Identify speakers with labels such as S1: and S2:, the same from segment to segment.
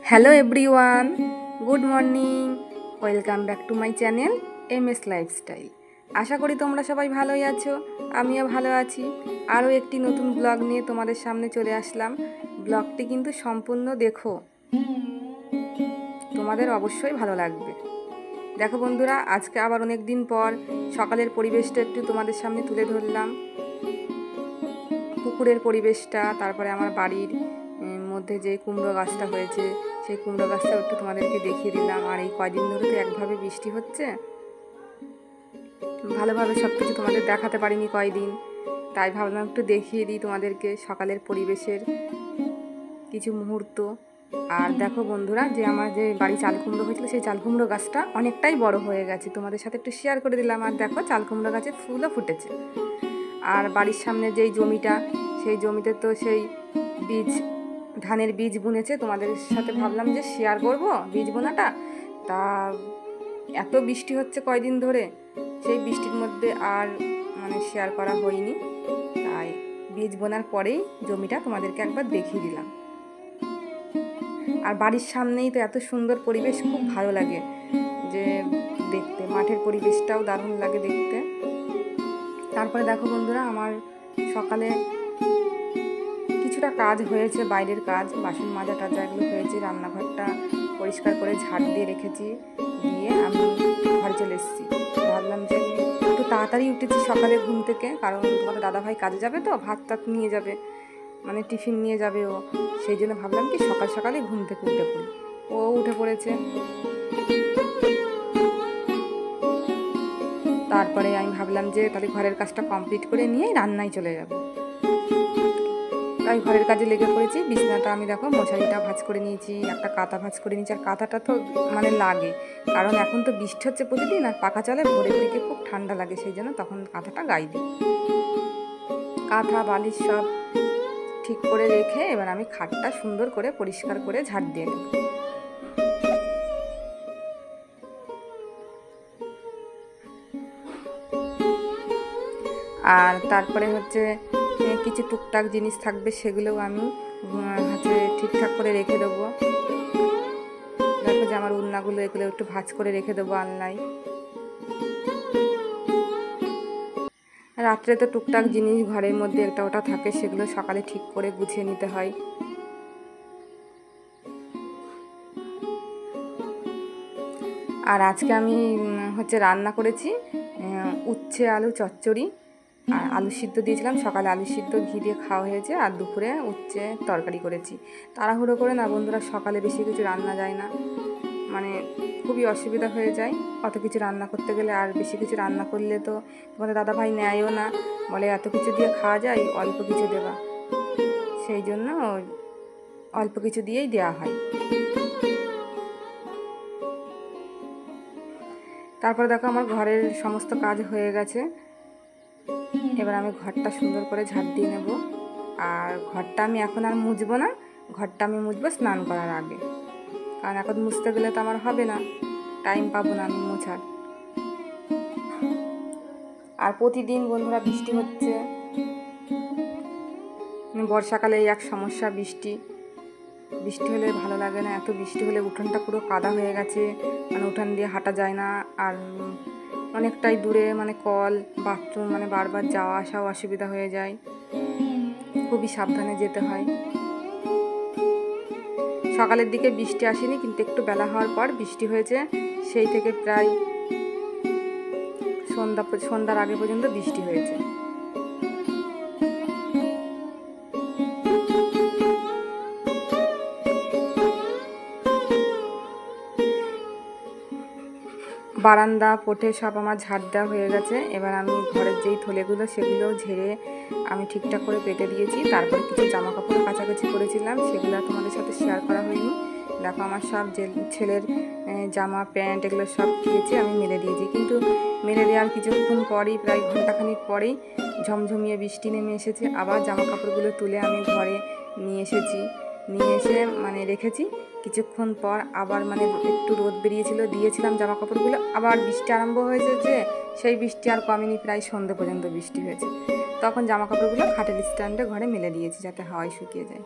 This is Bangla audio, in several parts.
S1: Hello everyone, good morning, welcome back to my channel MS lifestyle. আশা করি তোমরা সবাই ভালোই আছো, আমিও ভালো আছি। আরও একটি নতুন ব্লগ নিয়ে তোমাদের সামনে চলে আসলাম। ব্লগটি কিন্তু সম্পূর্ণ দেখো, তোমাদের অবশ্যই ভালো লাগবে। দেখো বন্ধুরা, আজকে আবার অনেক দিন পর সকালের পরিবেশটা একটু তোমাদের সামনে তুলে ধরলাম। পুকুরের পরিবেশটা, তারপরে আমার বাড়ির মধ্যে যে কুমড়ো গাছটা হয়েছে সেই কুমড়ো গাছটাও একটু তোমাদেরকে দেখিয়ে দিলাম। আর এই কয়দিন ধরে তো একভাবে বৃষ্টি হচ্ছে, ভালোভাবে সব কিছু তোমাদের দেখাতে পারিনি কয়দিন, তাই ভাবলাম একটু দেখিয়ে দিই তোমাদেরকে সকালের পরিবেশের কিছু মুহূর্ত। আর দেখো বন্ধুরা, যে আমার যে বাড়ি চাল কুমড়ো হয়েছিল সেই চাল কুমড়ো গাছটা অনেকটাই বড় হয়ে গেছে, তোমাদের সাথে একটু শেয়ার করে দিলাম। আর দেখো চাল কুমড়ো গাছে ফুলও ফুটেছে। আর বাড়ির সামনে যেই জমিটা, সেই জমিতে তো সেই ধানের বীজ বুনেছে, তোমাদের সাথে ভাবলাম যে শেয়ার করব বীজ বোনাটা। তা এত বৃষ্টি হচ্ছে কয়দিন ধরে, সেই বৃষ্টির মধ্যে আর শেয়ার করা হয়নি, তাই বীজ বোনার পরেই জমিটা তোমাদেরকে একবার দেখিয়ে দিলাম। আর বাড়ির সামনেই তো এত সুন্দর পরিবেশ, খুব ভালো লাগে যে দেখতে, মাঠের পরিবেশটাও দারুণ লাগে দেখতে। তারপরে দেখো বন্ধুরা, আমার সকালে কিছুটা কাজ হয়েছে, বাইরের কাজ, বাসন মাজা টাজা এগুলো হয়েছে, রান্নাঘরটা পরিষ্কার করে ঝাড় দিয়ে রেখেছি, দিয়ে আমি ঘরে চলে এসেছি। ভাবলাম যে একটু তাড়াতাড়ি উঠেছি সকালে ঘুম থেকে, কারণ তোমাদের দাদাভাই কাজে যাবে তো, ভাত টাত নিয়ে যাবে, টিফিন নিয়ে যাবে ও, সেই জন্য ভাবলাম কি সকাল সকালে ঘুম থেকে উঠে পড়ি। ও উঠে পড়েছে। তারপরে আমি ভাবলাম যে তাহলে ঘরের কাজটা কমপ্লিট করে নিয়ে রান্নায় চলে যাব। তাই ঘরের কাজে লেগে পড়েছি। বিছানাটা আমি দেখো মশারিটা ভাঁজ করে নিয়েছি, একটা কাঁথা ভাঁজ করে নিয়েছি। আর কাঁথাটা তো লাগে, কারণ এখন তো বৃষ্টি হচ্ছে প্রতিদিন, আর পাখা চলে, ভোরের দিকে খুব ঠান্ডা লাগে, সেই জন্য তখন কাঁথাটা গায়ে দিই। কাঁথা বালিশ সব ঠিক করে রেখে এবার আমি খাটটা সুন্দর করে পরিষ্কার করে ঝাড় দিয়ে নেব। আর তারপরে কিছু টুকটাক জিনিস থাকবে, সেগুলোও আমি ঠিকঠাক করে রেখে দেবো। দেখো যে আমার উন্নাগুলো, এগুলো একটু ভাঁজ করে রেখে দেবো আলনায়। রাত্রে তো টুকটাক জিনিস ঘরের মধ্যে একটা ওটা থাকে, সেগুলো সকালে ঠিক করে গুছিয়ে নিতে হয়। আর আজকে আমি রান্না করেছি উচ্ছে আলু চচ্চড়ি, আর আলু সিদ্ধ দিয়েছিলাম সকালে, আলু সিদ্ধ ঘি দিয়ে খাওয়া হয়েছে। আর দুপুরে উচ্ছে তরকারি করেছি। তাড়াহুড়ো করে না বন্ধুরা, সকালে বেশি কিছু রান্না যায় না, খুবই অসুবিধা হয়ে যায় অত কিছু রান্না করতে গেলে। আর বেশি কিছু রান্না করলে তো তোমাদের দাদাভাই নেয়ও না, বলে এত কিছু দিয়ে খাওয়া যায়, অল্প কিছু দেওয়া, সেই জন্য অল্প কিছু দিয়েই দেওয়া হয়। তারপরে দেখো আমার ঘরের সমস্ত কাজ হয়ে গেছে। এবার আমি ঘরটা সুন্দর করে ঝাড় দিয়ে নেব। আর ঘরটা আমি এখন আর মুছবো না, ঘরটা আমি মুছবো স্নান করার আগে, কারণ এখন মুছতে গেলে তো আমার হবে না, টাইম পাবো না আমি মোছার। আর প্রতিদিন বন্ধুরা বৃষ্টি হচ্ছে, বর্ষাকালে এই এক সমস্যা, বৃষ্টি হলে ভালো লাগে না। এত বৃষ্টি হলে উঠোনটা পুরো কাদা হয়ে গেছে, উঠান দিয়ে হাঁটা যায় না। আর অনেকটাই দূরে কল বাথরুম, বারবার যাওয়া আসাও অসুবিধা হয়ে যায়, খুবই সাবধানে যেতে হয়। সকালের দিকে বৃষ্টি আসেনি, কিন্তু একটু বেলা হওয়ার পর বৃষ্টি হয়েছে। সেই থেকে প্রায় সন্ধ্যার আগে পর্যন্ত বৃষ্টি হয়েছে। বারান্দা পোটে সব আমার ঝাড় দেওয়া হয়ে গেছে। এবার আমি ঘরের যেই থলেগুলো সেগুলো ঝেড়ে আমি ঠিকঠাক করে পেতে দিয়েছি। তারপর কিছু জামা কাপড় কাচাকাচি করেছিলাম, সেগুলো তোমাদের সাথে শেয়ার করা হয়নি। দেখো আমার সব ছেলের জামা প্যান্ট এগুলো সব দিয়েছি, আমি মেলে দিয়েছি। কিন্তু মেলে দেওয়ার কিছুক্ষণ পরেই, প্রায় ঘন্টাখানিক পরেই ঝমঝমিয়ে বৃষ্টি নেমে এসেছে। আবার জামা কাপড়গুলো তুলে আমি ঘরে নিয়ে এসে রেখেছি। কিছুক্ষণ পর আবার একটু রোদ বেরিয়েছিল, দিয়েছিলাম জামা কাপড়গুলো, আবার বৃষ্টি আরম্ভ হয়েছে, যে সেই বৃষ্টি আর কমেনি, প্রায় সন্ধ্যে পর্যন্ত বৃষ্টি হয়েছে। তখন জামা কাপড়গুলো খাটের স্ট্যান্ডে ঘরে মেলে দিয়েছি, যাতে হাওয়ায় শুকিয়ে যায়।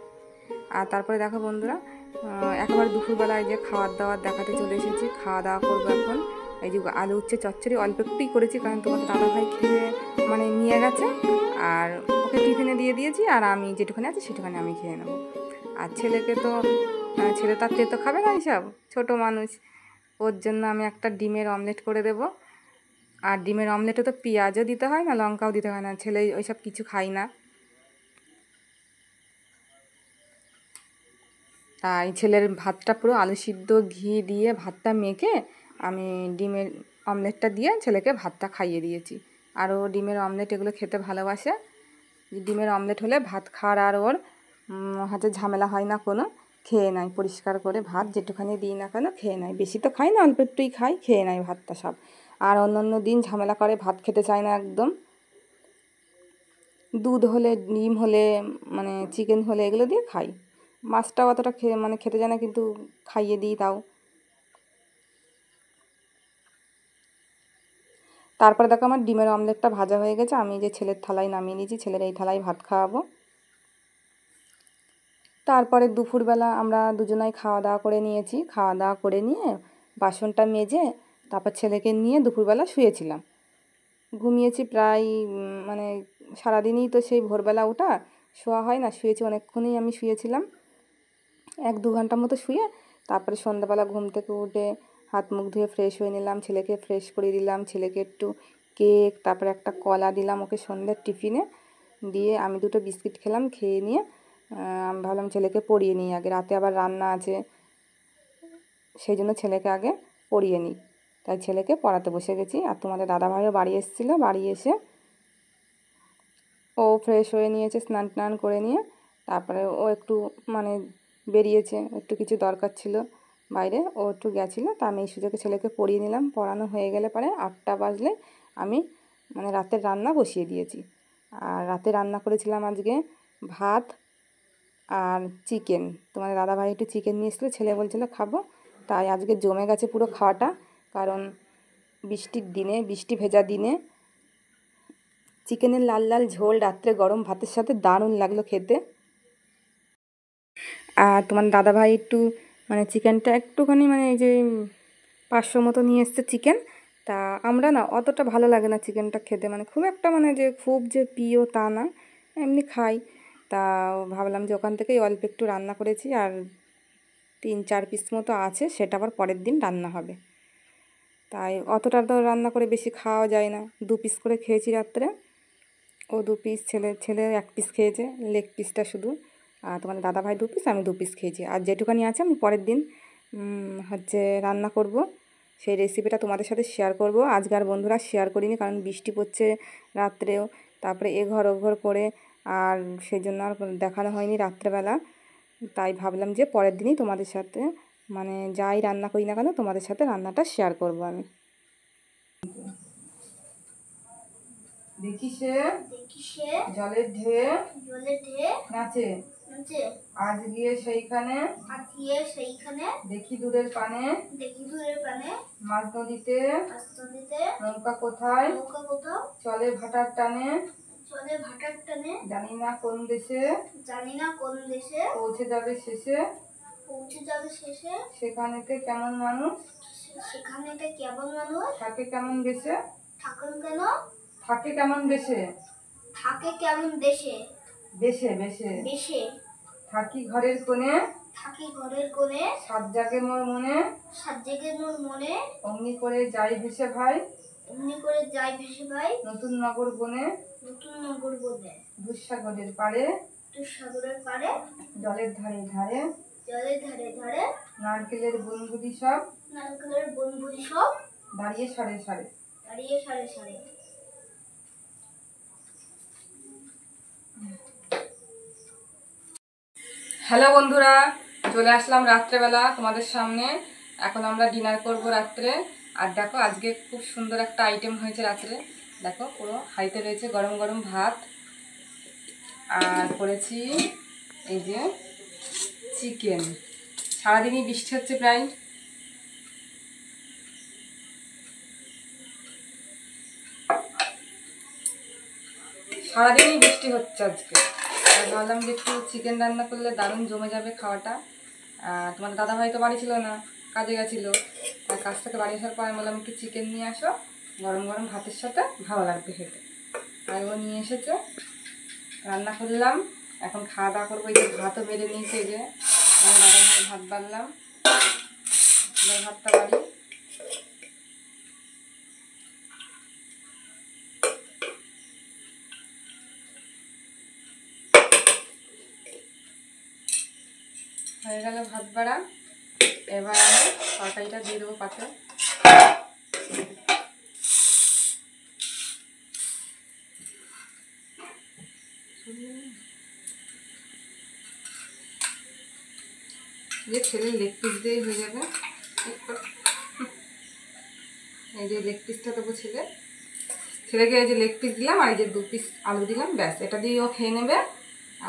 S1: আর তারপরে দেখো বন্ধুরা, একেবারে দুপুরবেলায় যে খাওয়ার দাওয়ার দেখাতে চলে এসেছি। খাওয়া দাওয়া করবো এখন। এই যে আলু উচ্ছে চচ্চড়ি অল্প একটুই করেছি, কারণ তোমাদের দাদাভাই খেয়ে মানে নিয়ে গেছে, আর ওকে টিফিনে দিয়ে দিয়েছি, আর আমি যেটুখানি আছে সেটুখানি আমি খেয়ে নেবো। আর ছেলেকে তো ছেলে তার তেতো খাবে না এইসব, ছোটো মানুষ, ওর জন্য আমি একটা ডিমের অমলেট করে দেবো। আর ডিমের অমলেটে তো পেঁয়াজও দিতে হয় না, লঙ্কাও দিতে হয় না, ছেলে ওইসব কিছু খাই না। তাই ছেলের ভাতটা পুরো আলু সিদ্ধ ঘি দিয়ে ভাতটা মেখে আমি ডিমের অমলেটটা দিয়ে ছেলেকে ভাতটা খাইয়ে দিয়েছি। আর ও ডিমের অমলেট এগুলো খেতে ভালোবাসে। ডিমের অমলেট হলে ভাত খাওয়ার আর ওর হাতে ঝামেলা হয় না কোনো, খেয়ে নেয় পরিষ্কার করে। ভাত যেটুখানি দিই না কেন খেয়ে নেয়, বেশি তো খাই না, অল্প একটুই খাই, খেয়ে নেয় ভাতটা সব। আর অন্য দিন ঝামেলা করে, ভাত খেতে চায় না একদম। দুধ হলে, ডিম হলে, মানে চিকেন হলে এগুলো দিয়ে খাই। মাছটাও অতটা খেতে যায় না, কিন্তু খাইয়ে দিই তাও। তারপরে দেখো আমার ডিমের অমলেটটা ভাজা হয়ে গেছে, আমি যে ছেলের থালায় নামিয়ে নিয়েছি, ছেলের এই থালায় ভাত খাওয়াবো। তারপরে দুপুরবেলা আমরা দুজনাই খাওয়া দাওয়া করে নিয়েছি। খাওয়া দাওয়া করে নিয়ে বাসনটা মেজে তারপর ছেলেকে নিয়ে দুপুরবেলা শুয়েছিলাম। ঘুমিয়েছি প্রায় মানে সারাদিনই তো সেই ভোরবেলা ওঠা, শোয়া হয় না, শুয়েছি অনেকক্ষণই আমি শুয়েছিলাম, 1-2 ঘন্টার মতো শুয়ে তারপরে সন্ধ্যাবেলা ঘুম থেকে উঠে হাত মুখ ধুয়ে ফ্রেশ হয়ে নিলাম, ছেলেকে ফ্রেশ করে দিলাম, ছেলেকে একটু কেক তারপরে একটা কলা দিলাম ওকে সন্ধ্যার টিফিনে দিয়ে, আমি 2টো বিস্কিট খেলাম। খেয়ে নিয়ে আমি ভাবলাম ছেলেকে পড়িয়ে নিই আগে, রাতে আবার রান্না আছে, সেই জন্য ছেলেকে আগে পড়িয়ে নিই। তাই ছেলেকে পড়াতে বসে গেছি। আর তোমাদের দাদাভাইও বাড়ি এসেছিলো, বাড়ি এসে ও ফ্রেশ হয়ে নিয়েছে, স্নান টান করে নিয়ে তারপরে ও একটু মানে বেরিয়েছে, একটু কিছু দরকার ছিল বাইরে, ও একটু গেছিলো, তা আমি এই সুযোগে ছেলেকে পড়িয়ে নিলাম। পড়ানো হয়ে গেলে পরে 8টা বাজলে আমি মানে রাতের রান্না বসিয়ে দিয়েছি। আর রাতে রান্না করেছিলাম আজকে ভাত আর চিকেন। তোমাদের দাদাভাই একটু চিকেন নিয়ে এসেছিলো, ছেলে বলছিলো খাবো, তাই আজকে জমে গেছে পুরো খাওয়াটা। কারণ বৃষ্টির দিনে, বৃষ্টি ভেজা দিনে চিকেনের লাল লাল ঝোল রাত্রে গরম ভাতের সাথে দারুণ লাগলো খেতে। আর তোমার দাদাভাই একটু মানে চিকেনটা একটুখানি মানে এই যে 500 মতো নিয়ে এসছে চিকেন। তা আমরা না অতটা ভালো লাগে না চিকেনটা খেতে, মানে খুব একটা মানে যে খুব যে প্রিয় তা না, এমনি খাই। তা ভাবলাম যে ওখান থেকেই অল্প একটু রান্না করেছি, আর 3-4 পিস মতো আছে, সেটা আবার পরের দিন রান্না হবে। তাই অতটা তো রান্না করে বেশি খাওয়া যায় না, 2 পিস করে খেয়েছি রাত্রে। ও 2 পিস, ছেলে 1 পিস খেয়েছে, লেগ পিসটা শুধু। আর তোমার দাদাভাই 2 পিস, আমি 2 পিস খেয়েছি। আর যেটুখানি আছে আমি পরের দিন হচ্ছে রান্না করব, সেই রেসিপিটা তোমাদের সাথে শেয়ার করব। আজকে আর বন্ধুরা শেয়ার করিনি, কারণ বৃষ্টি পড়ছে রাত্রেও, তারপরে এঘর ওঘর করে, আর সেই জন্য আর দেখানো হয়নি রাত্রেবেলা। তাই ভাবলাম যে পরের দিনই তোমাদের সাথে মানে যাই রান্না করি না কেন তোমাদের সাথে রান্নাটা শেয়ার করব আমি। দেখি সে জলের ঢেউ নাচে, আজ গিয়ে সেইখানে দেখি দূরের পানে মাছ নদীতে নৌকা কোথায় চলে ভাটার টানে জানি না কোন দেশে পৌঁছে যাবে শেষে সেখানেতে কেমন মানুষ থাকে কেমন দেশে থাকে কেমন দেশে বেশে বেশে থাকি ঘরের কোণে সাত জাগে মোর মনে অমনি করে যাই ভেসে ভাই নতুন নগর বনে দুঃসাগরের পাড়ে জলের ধারে ধারে নারকেলের বনগুলি সব দাঁড়িয়ে সারে সারে। হ্যালো বন্ধুরা, চলে আসলাম রাত্রেবেলা তোমাদের সামনে। এখন আমরা ডিনার করব রাত্রে। আর দেখো আজকে খুব সুন্দর একটা আইটেম হয়েছে রাত্রে, দেখো পুরো হাঁড়িতে রয়েছে গরম গরম ভাত, আর করেছি এই যে চিকেন। সারাদিনই বৃষ্টি হচ্ছে, প্রায় সারাদিনই বৃষ্টি হচ্ছে আজকে। আর ভাবলাম যে একটু চিকেন রান্না করলে দারুণ জমে যাবে খাওয়াটা। আর তোমার দাদাভাই তো বাড়ি ছিল না, কাজে গেছিলো। আর কাজ থেকে বাড়ি আসার পর আমি বললাম একটু চিকেন নিয়ে আসো, গরম গরম ভাতের সাথে ভালো লাগবে খেতে। তাই ও নিয়ে এসেছে, রান্না করলাম। এখন খাওয়া দাওয়া করবো। এই যে ভাতও বেড়ে নিয়েছে, এই যে আমি দাদাভাই ভাত বাড়লাম, ভাতটা বাড়ি। হয়ে গেল ভাত বাড়া। এবার আমি তরকারিটা দিয়ে দেবো পাতে। যে ছেলের লেগ পিস দিয়ে হয়ে যাবে। এই যে লেগ পিসটা দেবো ছেলেকে, এই যে লেগ পিস দিলাম আর এই যে 2 পিস আলু দিলাম, ব্যাস এটা দিয়েও খেয়ে নেবে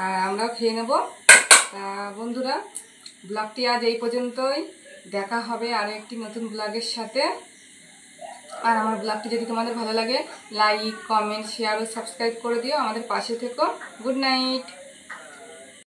S1: আর আমরাও খেয়ে নেব। তা বন্ধুরা, ব্লগটি আজ এই পর্যন্তই। দেখা হবে আরও একটি নতুন ব্লগের সাথে। আর আমার ব্লগটি যদি তোমাদের ভালো লাগে, লাইক, কমেন্ট, শেয়ার ও সাবস্ক্রাইব করে দিও। আমাদের পাশে থেকো। Good night.